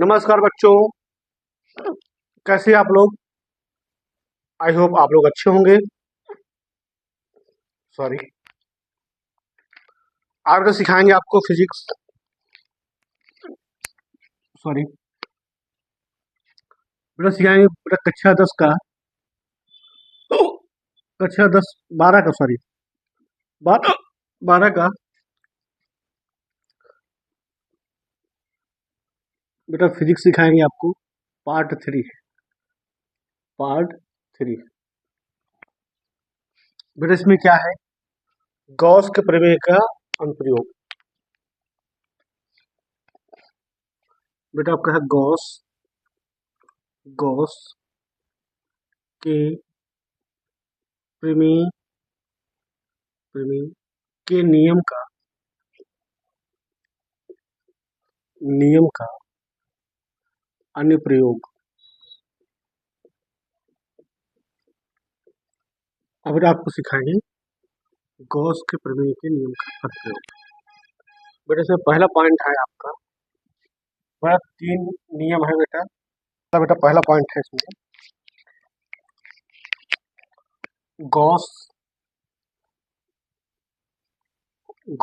नमस्कार बच्चों। कैसे आप लोग? आई होप आप लोग अच्छे होंगे। सॉरी। आज तो सिखाएंगे आपको फिजिक्स। सॉरी, बेटा सिखाएंगे बेटा कक्षा 10 का, कक्षा 10 12 का, सॉरी 12 का बेटा फिजिक्स सिखाएंगे आपको। पार्ट 3। बेटा इसमें क्या है? गॉस के प्रमेय का अनुप्रयोग। बेटा आपका है गॉस गॉस के प्रमेय प्रमेय के नियम का अनुप्रयोग। अब बेटा आपको सिखाएंगे गॉस के प्रमेय के नियम का अनुप्रयोग। बेटा इसमें पहला पॉइंट है आपका, बेटा 3 नियम है बेटा। बेटा पहला पॉइंट है इसमें गॉस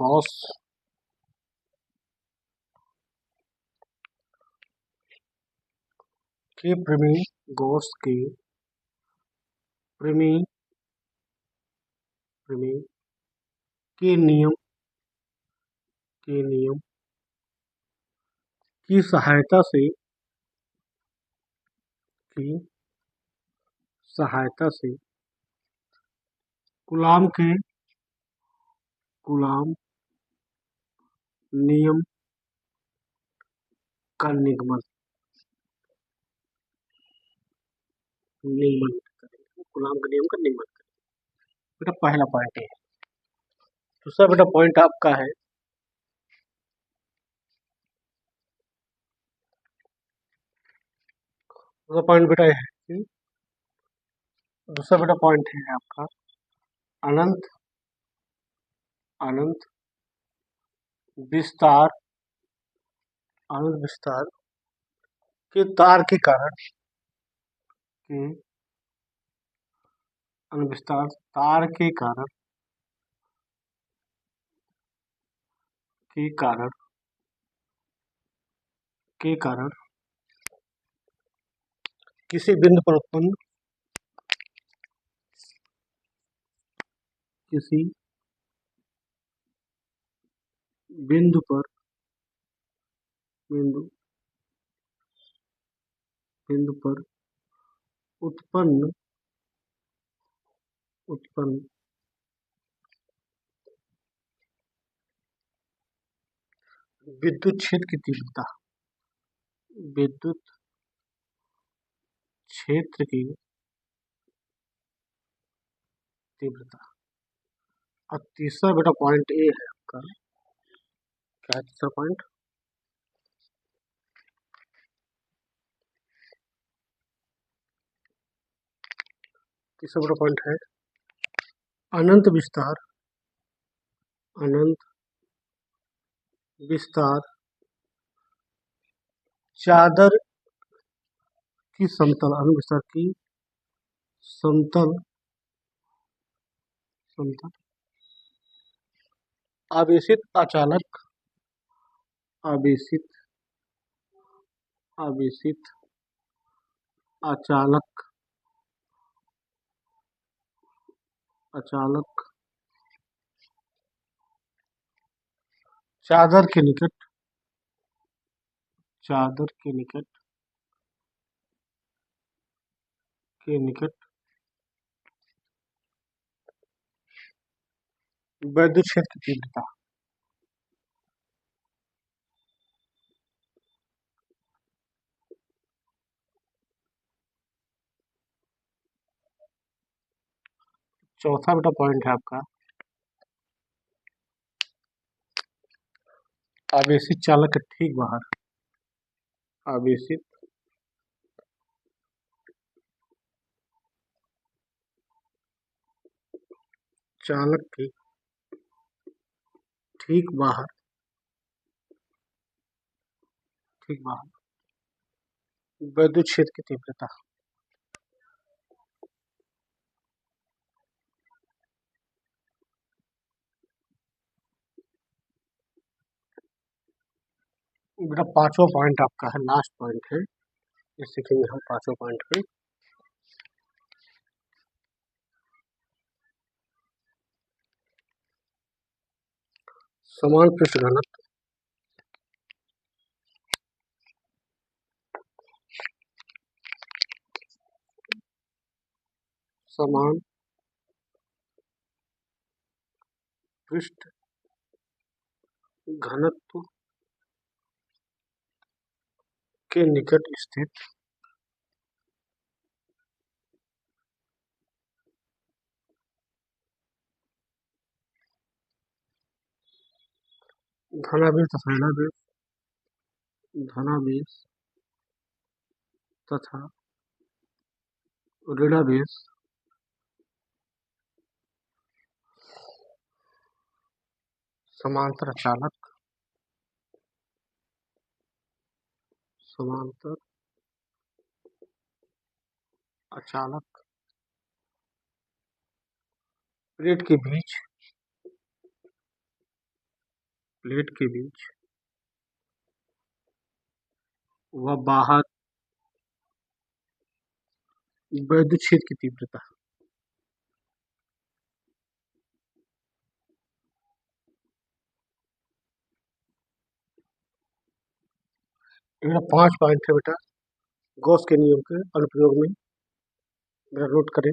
गॉस के प्रमेय गॉस के प्रमेय प्रमेय के नियम की की सहायता से कूलाम नियम का निगमन करें। कूलाम के नियम का निगमन करें। बेटा पहला पॉइंट है। दूसरा बेटा पॉइंट आपका है दूसरा पॉइंट बेटा है कि दूसरा बेटा पॉइंट है आपका अनंत अनंत विस्तार अनंत विस्तार के तार के कारण के अनंत विस्तार तार के कारण किसी बिंदु पर उत्पन्न किसी बिंदु पर बिंदु पर उत्पन्न विद्युत क्षेत्र की तीव्रता विद्युत क्षेत्र की तीव्रता। और तीसरा बेटा पॉइंट ए है आपका। क्या है तीसरा पॉइंट? तीसरा बेटा पॉइंट है अनंत विस्तार चादर की समतल अनंत विस्तार की समतल आवेशित अचालक चादर के निकट विद्युत क्षेत्र की तीव्रता। चौथा बेटा पॉइंट है आपका आवेशित चालक के ठीक बाहर आवेशित चालक के ठीक बाहर विद्युत क्षेत्र की तीव्रता। बेटा पांचवा पॉइंट आपका है, लास्ट पॉइंट है, ये सीखेंगे हम पांचवा पॉइंट पे। समान पृष्ठ घनत्व, समान पृष्ठ घनत्व के निकट स्थित धनावेश तथा ऋणावेश, धनावेश तथा ऋणावेश समांतर चालक, समांतर अचालक प्लेट के बीच, प्लेट के बीच व बाहर विद्युत क्षेत्र की तीव्रता। मेरा 5 पॉइंट है बेटा, गॉस के नियम के अनुप्रयोग में, मेरा नोट करें।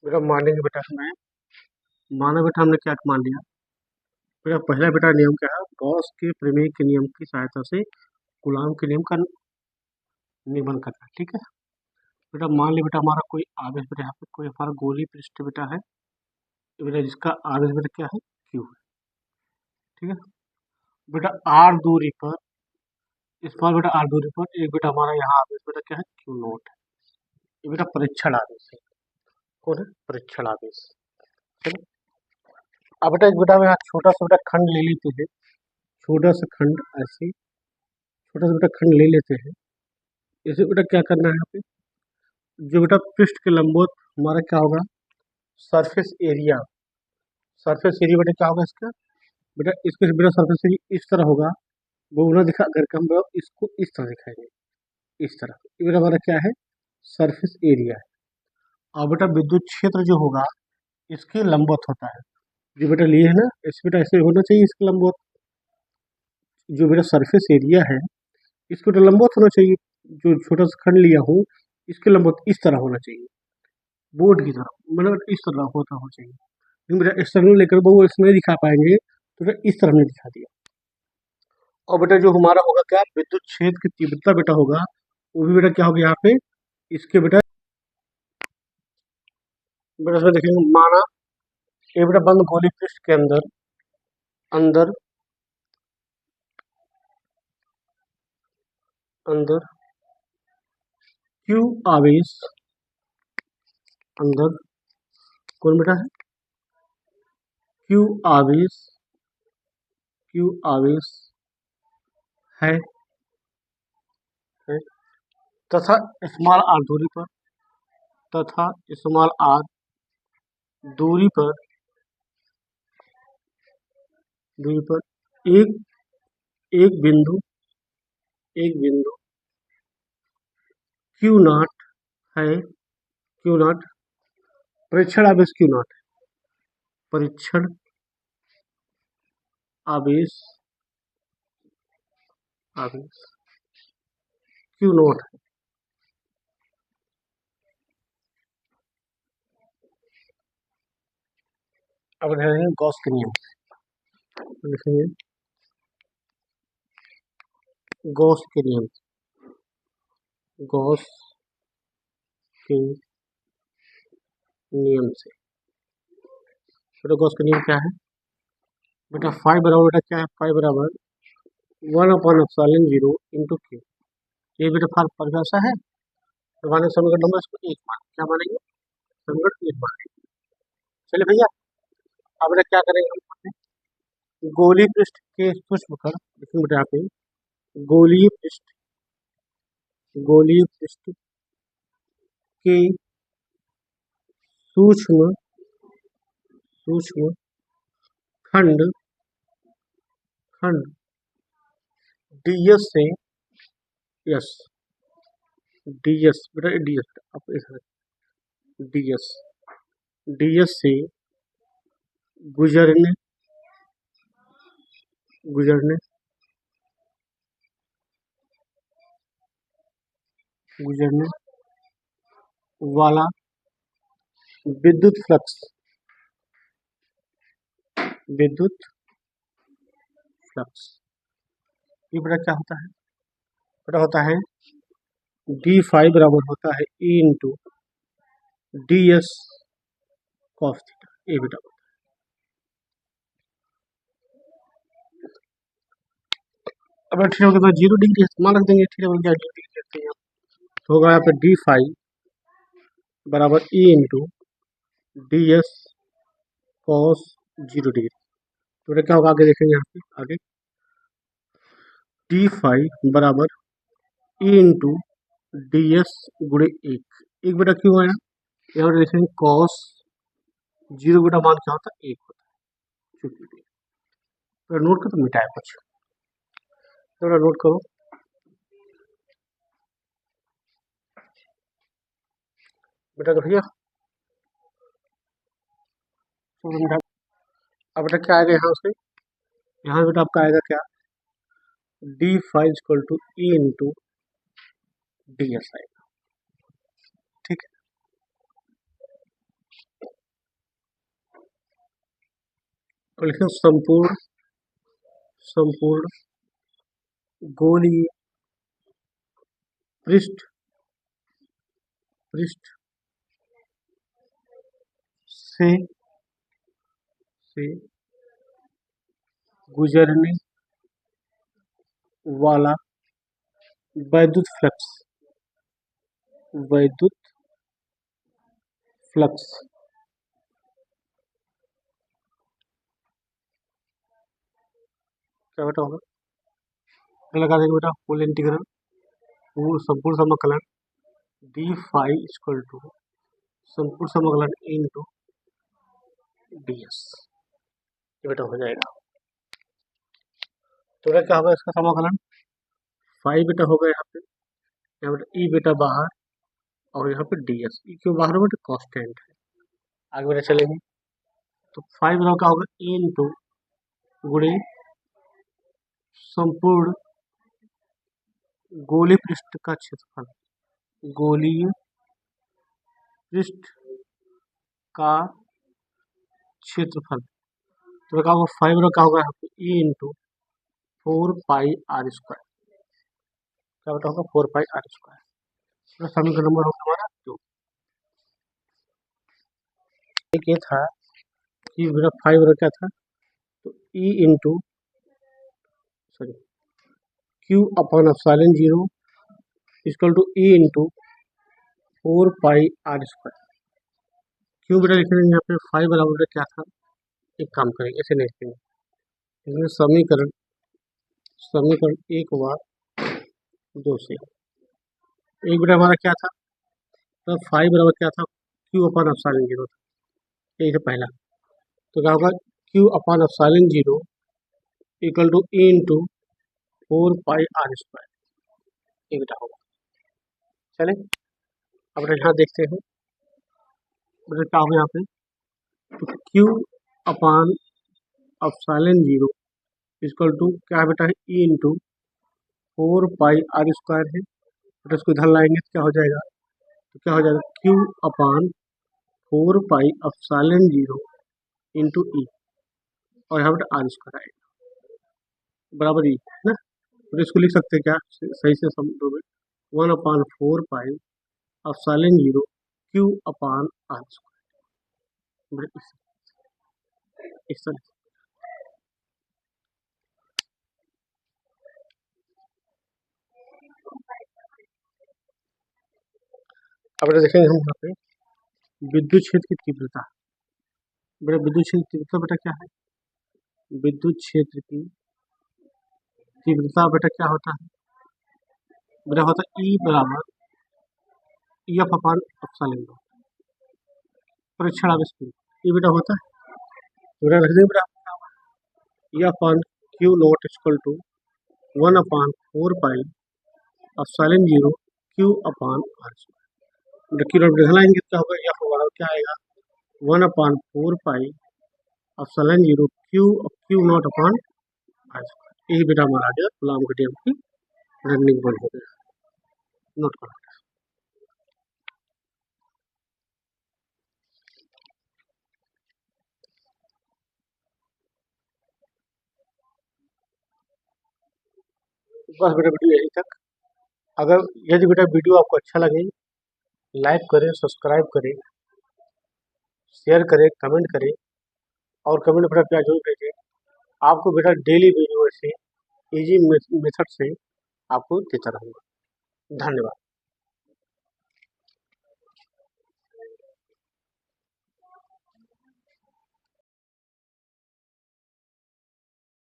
मेरा मानेंगे बेटा हमें, माना बेटा हमने क्या मान लिया। मेरा पहला बेटा नियम क्या है, गॉस के प्रमेय के नियम की सहायता से कूलॉम के नियम का नियमन करना। ठीक है बेटा, मान लिया बेटा हमारा कोई आवेश बेटा, यहाँ पे कोई हमारा गोलीय पृष्ठ बेटा है, तो बेटा जिसका आवेश बेटा क्या है, क्यू है। ठीक है बेटा, आर दूरी पर, इस बार बेटा आर दूरी पर एक बेटा हमारा यहाँ आवेश बेटा क्या है, क्यू नोट है। ये बेटा परीक्षण आवेश है। कौन है, परीक्षण आवेश। चलो अब बेटा एक बेटा हम यहाँ छोटा सा बेटा खंड ले लेते हैं, छोटा सा खंड ऐसे, छोटा सा बेटा खंड ले लेते हैं। इसे बेटा क्या करना है यहाँ पे, जो बेटा पृष्ठ के लंबवत हमारा क्या होगा, सरफेस एरिया, सरफेस एरिया बेटा क्या होगा इसका, बेटा इसके बेटा सरफेस एरिया इस तरह होगा, वो ना दिखा करके हम इसको इस तरह दिखाएंगे, इस तरह। ये बेटा हमारा क्या है, सरफेस एरिया है। और बेटा विद्युत क्षेत्र जो होगा इसके लंबवत होता है, जो बेटा लिए है ना, इस बेटा ऐसे होना चाहिए इसके लंबवत। जो बेटा सरफेस एरिया है इसको बेटा लंबवत होना चाहिए, जो छोटा सा खंड लिया हूँ इसके लंबवत इस तरह होना चाहिए, बोर्ड की तरह, मतलब इस तरह होता होना चाहिए। लेकिन बेटा इस तरह लेकर वो इसमें दिखा पाएंगे, तो बेटा इस तरह हमने दिखा दिया। और बेटा जो हमारा होगा क्या, विद्युत क्षेत्र की तीव्रता बेटा होगा, वो भी बेटा क्या होगा यहाँ पे, इसके बेटा बेटा इसमें देखेंगे, माना ये बेटा बंद गोली पृष्ठ के अंदर, अंदर अंदर क्यू आवेश, अंदर कौन बेटा है, क्यू आवेश, क्यू आवेश है, है तथा स्मॉल आर दूरी पर, तथा स्मॉल आर दूरी पर, दूरी पर एक एक बिंदु, एक बिंदु क्यू नॉट है, क्यू नॉट परीक्षण आवेश, क्यू नॉट परीक्षण आवेश, आवेश क्यू नॉट है। अब लिखेंगे गॉस के नियम, लिखेंगे गॉस के नियम, गॉस के नियम से। बेटा गॉस का नियम क्या है बेटा? फाइव बराबर बेटा क्या है? फाइव बराबर 1/0 इंटू क्यू। ये बेटा परिभाषा है, तो माने समीकरण नंबर इसको एक मान, क्या मानेंगे? समीकरण एक मानेंगे। चलिए भैया, अब बेटा क्या करेंगे हम यहाँ पे? गोलीय पृष्ठ के सूक्ष्म कर, देखिए बेटा यहाँ पे गोलीय पृष्ठ के सूक्ष्म खंड डीएस से यस डीएस बेटा डीएस आप डीएस से गुजरने वाला विद्युत फ्लक्स ये बेटा क्या होता है? बेटा होता है डी फाइव बराबर होता है ई into D S cos theta. ये बेटा अब थीटा के बाद 0 डिग्री मान रख देंगे, थीटा बन गया 0 डिग्री रखते हैं, तो होगा यहाँ पे डी फाइव बराबर ई into D S cos 0 degree. तो बेटा क्या होगा आगे देखेंगे, यहाँ पे आगे डी फाइव बराबर ई इंटू डी एस गुणे एक बेटा क्यों आया? यहाँ पर देखेंगे कॉस 0 बेटा मान क्या होता है? 1 होता है। तो नोट कर, तो मिटाया कुछ, तो नोट करो बेटा। तो भैया अब बेटा क्या आएगा यहाँ से? यहाँ बेटा आपका आएगा क्या? D five equal to E into D S आएगा, ठीक है। तो लिखो संपूर्ण गोलीय पृष्ठ से गुजरने वाला वैद्युत फ्लक्स क्या बेटा होगा? लगा देंगे बेटा फुल इंटीग्रल संपूर्ण समाकलन डी फाइव इक्वल टू संपूर्ण समाकलन इंटू डी एस, ये बेटा हो जाएगा। तो बेटा क्या होगा इसका समाकलन? फाइव बेटा होगा यहाँ बेटा ई बेटा बाहर, और यहाँ पे डी एस, ई क्यों बाहर बेटा? कॉन्स्टेंट है। आगे बेटा चलेंगे, तो फाइव बेटा क्या होगा? ई इंटू गुणे संपूर्ण गोलीय पृष्ठ का क्षेत्रफल, गोलीय पृष्ठ का क्षेत्रफल। तो क्या होगा? फाइव का होगा यहाँ पे ई इंटू 4πr², क्या बेटा होगा? 4πr²। तो समीकरण नंबर होगा हमारा 2। एक ये था कि मेरा फाइव क्या था, तो E into Q upon epsilon 0 equal to E into 4πr²। क्यों बेटा लिख रहे हैं यहाँ पे? फाइव बराबर क्या था? एक काम करेंगे, ऐसे नहीं लिखेंगे, समीकरण एक बार 2 से एक बेटा हमारा क्या था? तो फाइव बराबर क्या था? क्यू अपॉन एप्सिलॉन 0 था, यही से पहला। तो क्या होगा? Q upon epsilon 0 equal to E into 4πr², ये बेटा होगा। चले अब यहाँ देखते हैं बेटा क्या होगा यहाँ पे, तो Q upon epsilon 0 equal to क्या है बेटा? ई इंटू 4πr² है बेटा, इसको इधर लाएंगे तो क्या हो जाएगा? तो क्या हो जाएगा? क्यू अपॉन 4π एप्सिलॉन 0 इंटू ई, और यहाँ बेटा r² आएगा बराबर ई ना। तो इसको लिख सकते हैं क्या सही से समझो में? 1/4π epsilon 0 Q upon are square. इस तरह अब देखेंगे हम यहाँ पे विद्युत क्षेत्र की तीव्रता। बेटा विद्युत क्षेत्र की तीव्रता बेटा क्या है? विद्युत क्षेत्र की तीव्रता बेटा क्या होता है? बेटा होता है E बराबर एफ अपान एप्सिलॉन नॉट परीक्षण आवेश Q। ये बेटा होता है, बेटा रख देंगे बेटा E upon Q naught equal to 1 upon 4 pi epsilon 0 Q upon are square. Q naught लिखना है कितना होगा, एफ बराबर क्या आएगा 1 upon 4 pi epsilon 0 Q naught upon are square. यही बेटा हमारा आ गया कूलॉम के नियम की रनिंग बंद हो गया। नोट करो। बस बेटा वीडियो यहीं तक। अगर यदि बेटा वीडियो आपको अच्छा लगे लाइक करें, सब्सक्राइब करें, शेयर करें, कमेंट करें और कमेंट बेटा क्या जरूर भेजें। आपको बेटा डेली वीडियो से इजी मेथड से आपको देता रहूँगा। धन्यवाद।